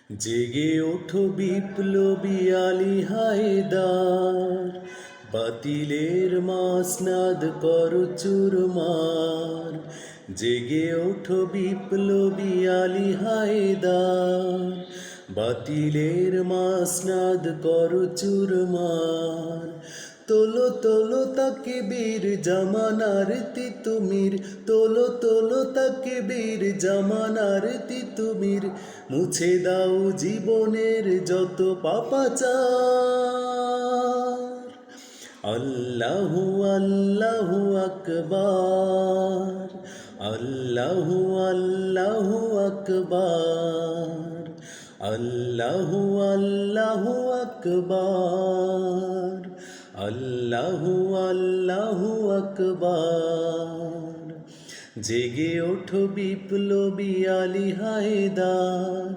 জেগে ওঠো বিপ্লবী আলী হায়দার, বাতিলের মাসনাদ করো চুরমার। জেগে ওঠো বিপ্লবী আলী হায়দার, বাতিলের মাসনাদ করো চুরমার। তোলো তোলো তাকে বীর জামানার তিতুমির, তোলো তোলো তাকে বীর জামানার তিতুমির। মুছে দাও জীবনের যত পাপাচার। আল্লাহু আল্লাহু আকবার, আল্লাহু আল্লাহু আকবার, আল্লাহু আল্লাহু আকবার, আল্লাহু আল্লাহু আকবার। জেগে ওঠো বিপ্লবী আলী হায়দার।